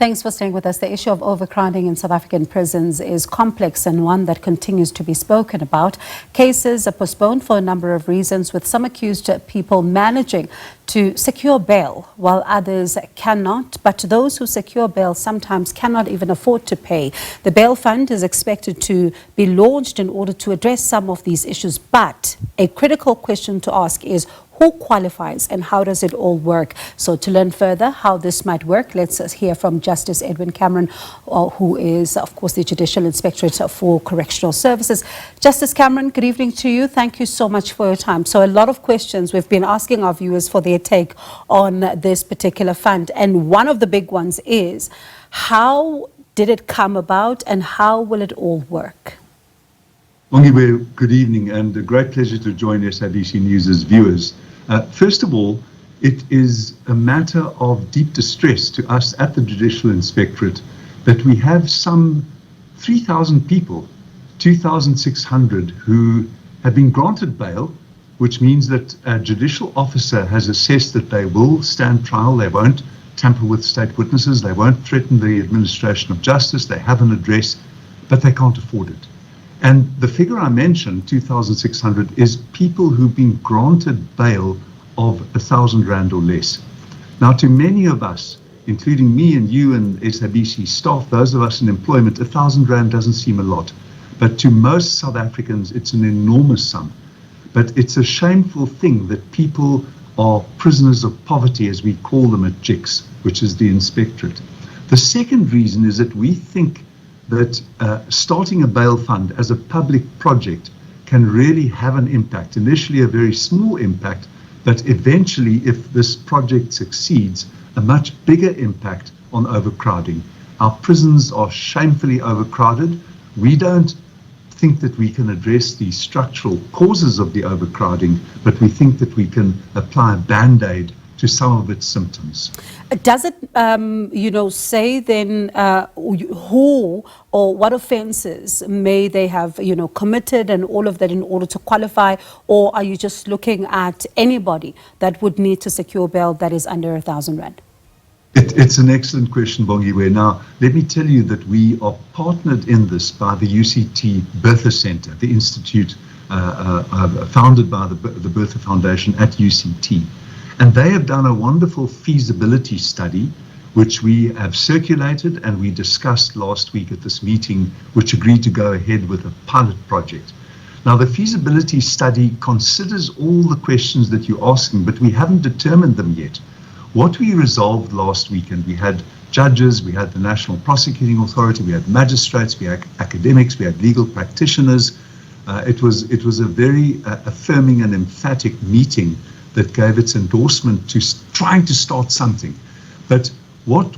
Thanks for staying with us. The issue of overcrowding in South African prisons is complex and one that continues to be spoken about. Cases are postponed for a number of reasons, with some accused people managing to secure bail while others cannot. But those who secure bail sometimes cannot even afford to pay. The bail fund is expected to be launched in order to address some of these issues. But a critical question to ask is, who qualifies and how does it all work? So to learn further how this might work, let's hear from Justice Edwin Cameron, who is, of course, the Judicial Inspectorate for Correctional Services. Justice Cameron, good evening to you. Thank you so much for your time. So a lot of questions we've been asking our viewers for their take on this particular fund. And one of the big ones is, how did it come about and how will it all work? Bongiwe, good evening, and a great pleasure to join SABC News' viewers. First of all, it is a matter of deep distress to us at the Judicial Inspectorate that we have some 3,000 people, 2,600, who have been granted bail, which means that a judicial officer has assessed that they will stand trial, they won't tamper with state witnesses, they won't threaten the administration of justice, they have an address, but they can't afford it. And the figure I mentioned, 2,600, is people who've been granted bail of 1,000 Rand or less. Now, to many of us, including me and you and SABC staff, those of us in employment, 1,000 Rand doesn't seem a lot. But to most South Africans, it's an enormous sum. But it's a shameful thing that people are prisoners of poverty, as we call them at JICS, which is the Inspectorate. The second reason is that we think that starting a bail fund as a public project can really have an impact, initially a very small impact, but eventually, if this project succeeds, a much bigger impact on overcrowding. Our prisons are shamefully overcrowded. We don't think that we can address the structural causes of the overcrowding, but we think that we can apply a band-aid to some of its symptoms. Does it, say then who or what offences may they have, committed and all of that in order to qualify, or are you just looking at anybody that would need to secure bail that is under 1,000 Rand? It's an excellent question, Bongiwe. Now, let me tell you that we are partnered in this by the UCT Bertha Centre, the institute founded by the Bertha Foundation at UCT. And they have done a wonderful feasibility study, which we have circulated and we discussed last week at this meeting, which agreed to go ahead with a pilot project. Now, the feasibility study considers all the questions that you're asking, but we haven't determined them yet. What we resolved last weekend, we had judges, we had the National Prosecuting Authority, we had magistrates, we had academics, we had legal practitioners. It was a very affirming and emphatic meeting that gave its endorsement to trying to start something. But what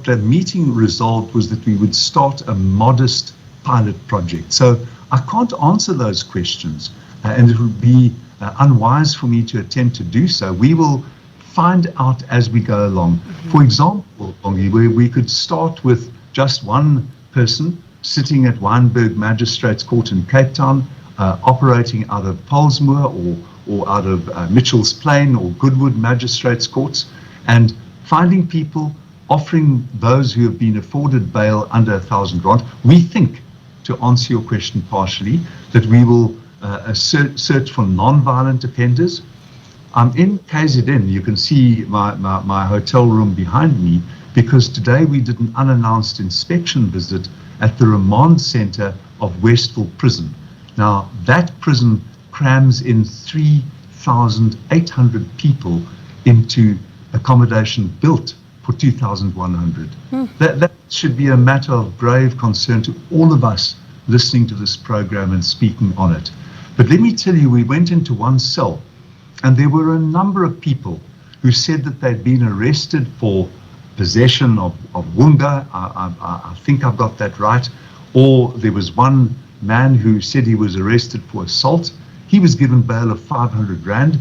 the meeting resolved was that we would start a modest pilot project. So I can't answer those questions, and it would be unwise for me to attempt to do so. We will find out as we go along. For example, we could start with just one person sitting at Wynberg Magistrates Court in Cape Town, operating out of Pollsmoor or out of Mitchell's Plain or Goodwood Magistrates Courts, and finding people, offering those who have been afforded bail under 1,000 Rand. We think, to answer your question partially, that we will search for non-violent offenders. I'm in KZN. You can see my hotel room behind me, because today we did an unannounced inspection visit at the remand centre of Westville Prison. Now, that prison crams in 3,800 people into accommodation built for 2,100. That should be a matter of grave concern to all of us listening to this program and speaking on it. But let me tell you, we went into one cell and there were a number of people who said that they'd been arrested for possession of wunga. I think I've got that right. Or there was one man who said he was arrested for assault. He was given bail of 500 Rand.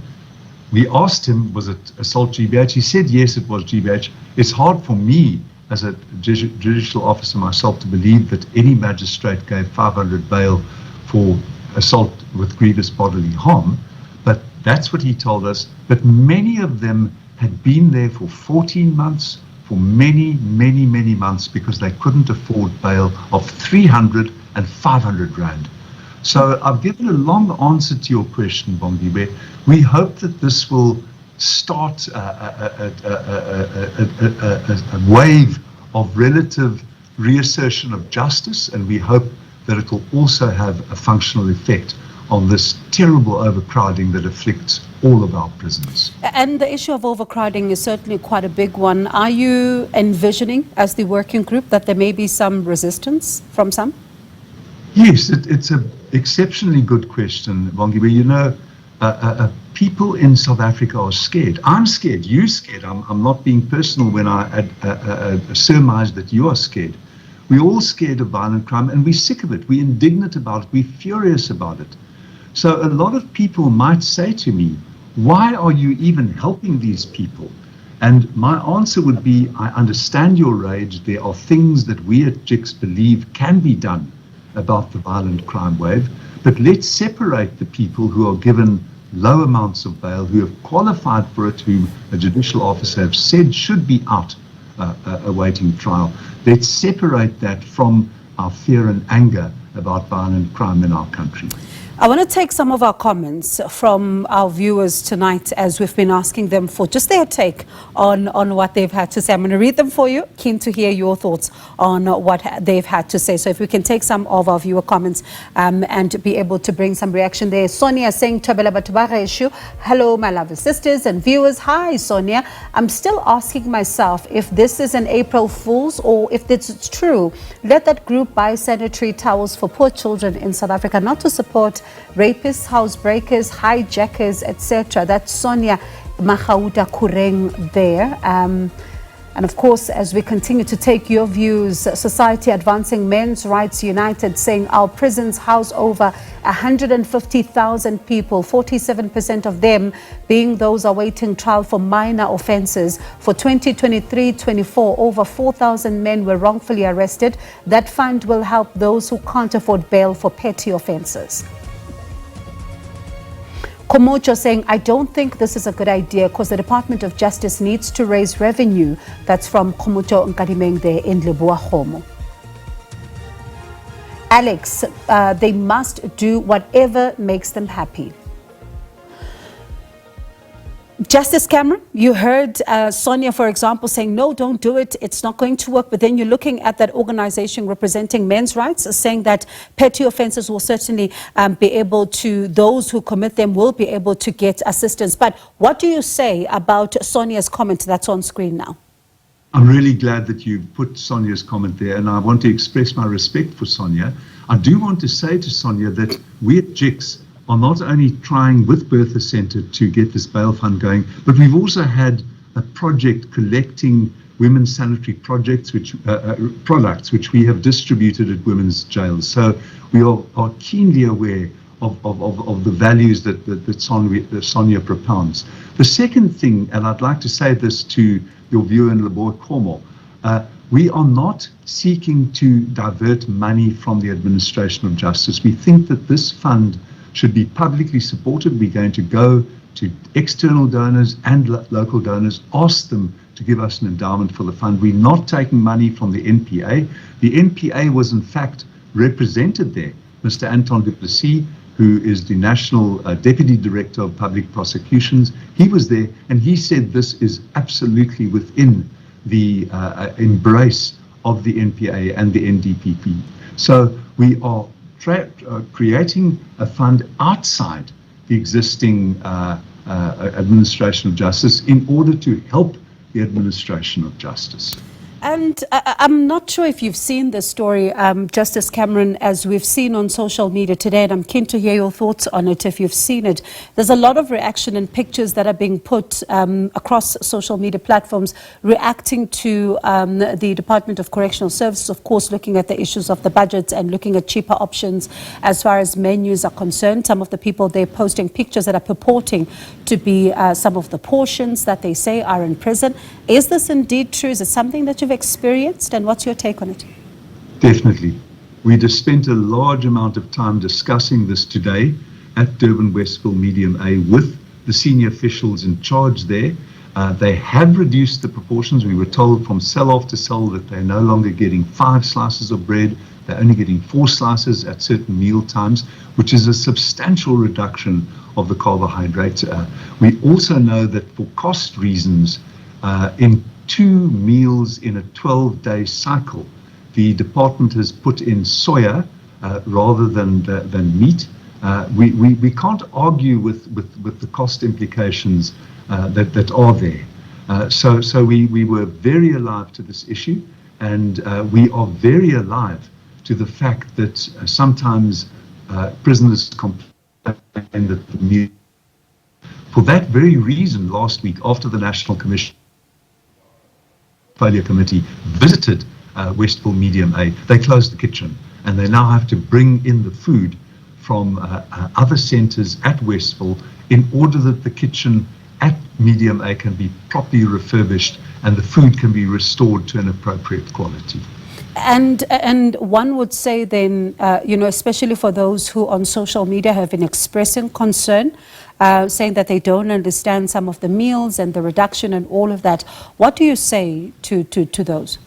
We asked him, was it assault GBH? He said, yes, it was GBH. It's hard for me as a judicial officer myself to believe that any magistrate gave 500 bail for assault with grievous bodily harm, but that's what he told us. But many of them had been there for 14 months, for many, many, many months because they couldn't afford bail of 300 and 500 rand. So I've given a long answer to your question, Bongiwe. We hope that this will start a wave of relative reassertion of justice, and we hope that it will also have a functional effect on this terrible overcrowding that afflicts all of our prisons. And the issue of overcrowding is certainly quite a big one. Are you envisioning, as the working group, that there may be some resistance from some? Yes, it's an exceptionally good question, Bongiwe. You know, people in South Africa are scared. I'm scared. You're scared. I'm not being personal when I surmise that you are scared. We're all scared of violent crime, and we're sick of it. We're indignant about it. We're furious about it. So a lot of people might say to me, why are you even helping these people? And my answer would be, I understand your rage. There are things that we at JIX believe can be done about the violent crime wave, but let's separate the people who are given low amounts of bail, who have qualified for it, whom a judicial officer have said should be out awaiting trial. Let's separate that from our fear and anger about violent crime in our country. I want to take some of our comments from our viewers tonight, as we've been asking them for just their take on what they've had to say. I'm going to read them for you. Keen to hear your thoughts on what they've had to say. So if we can take some of our viewer comments and be able to bring some reaction there. Sonia saying, hello, my lovely sisters and viewers. Hi, Sonia. I'm still asking myself if this is an April Fool's or if it's true. Let that group buy sanitary towels for poor children in South Africa, not to support rapists, housebreakers, hijackers, etc. That's Sonia Mahauda Kureng there. And of course, as we continue to take your views, Society Advancing Men's Rights United saying our prisons house over 150,000 people, 47% of them being those awaiting trial for minor offences. For 2023-24, over 4,000 men were wrongfully arrested. That fund will help those who can't afford bail for petty offences. Komocho saying, I don't think this is a good idea because the Department of Justice needs to raise revenue. That's from Komocho Nkadimeng there in Leboa Khomo. Alex, they must do whatever makes them happy. Justice Cameron, you heard Sonia, for example, saying, no, don't do it. It's not going to work. But then you're looking at that organization representing men's rights, saying that petty offenses will certainly be able to, those who commit them will be able to get assistance. But what do you say about Sonia's comment that's on screen now? I'm really glad that you put Sonia's comment there, and I want to express my respect for Sonia. I do want to say to Sonia that we at JIX are not only trying with Bertha Centre to get this bail fund going, but we've also had a project collecting women's sanitary products, which we have distributed at women's jails. So we are keenly aware of the values that Sonia propounds. The second thing, and I'd like to say this to your viewer in Leboa Khomo, we are not seeking to divert money from the administration of justice. We think that this fund should be publicly supported. We're going to go to external donors and local donors, ask them to give us an endowment for the fund. We're not taking money from the NPA. The NPA was in fact represented there. Mr. Anton du Plessis, who is the National Deputy Director of Public Prosecutions, he was there and he said this is absolutely within the embrace of the NPA and the NDPP. So we are creating a fund outside the existing administration of justice in order to help the administration of justice. And I'm not sure if you've seen this story, Justice Cameron, as we've seen on social media today, and I'm keen to hear your thoughts on it if you've seen it. There's a lot of reaction and pictures that are being put across social media platforms reacting to the Department of Correctional Services, of course, looking at the issues of the budget and looking at cheaper options as far as menus are concerned. Some of the people, they're posting pictures that are purporting to be some of the portions that they say are in prison. Is this indeed true? Is it something that you've experienced, and what's your take on it? Definitely. We just spent a large amount of time discussing this today at Durban Westville Medium A with the senior officials in charge there. They have reduced the proportions. We were told from cell after cell that they're no longer getting 5 slices of bread. They're only getting 4 slices at certain meal times, which is a substantial reduction of the carbohydrate. We also know that for cost reasons, in 2 meals in a 12-day cycle, the department has put in soya rather than meat. We can't argue with the cost implications that are there. So we were very alive to this issue, and we are very alive to the fact that sometimes prisoners complain that the meal. For that very reason, last week, after the National Commission Failure Committee visited Westville Medium A, they closed the kitchen, and they now have to bring in the food from other centres at Westville in order that the kitchen at Medium A can be properly refurbished and the food can be restored to an appropriate quality. And one would say then, especially for those who on social media have been expressing concern, saying that they don't understand some of the meals and the reduction and all of that. What do you say to those?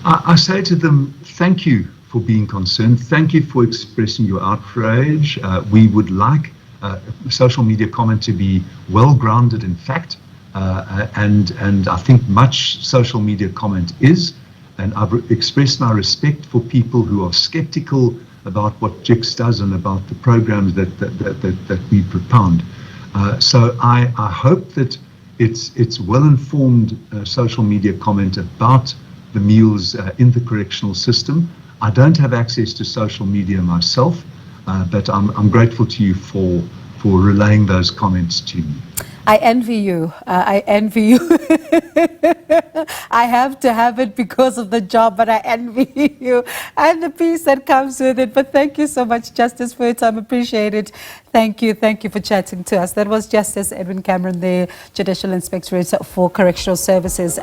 I say to them, thank you for being concerned. Thank you for expressing your outrage. We would like social media comment to be well grounded in fact, and I think much social media comment is. And I've expressed my respect for people who are skeptical about what JIX does and about the programs that we propound. So I hope that it's well-informed social media comment about the meals in the correctional system. I don't have access to social media myself, but I'm grateful to you for relaying those comments to me. I envy you. I envy you. I have to have it because of the job, but I envy you and the peace that comes with it. But thank you so much, Justice, for your time. Appreciate it. Thank you. Thank you for chatting to us. That was Justice Edwin Cameron, the Judicial Inspectorate for Correctional Services.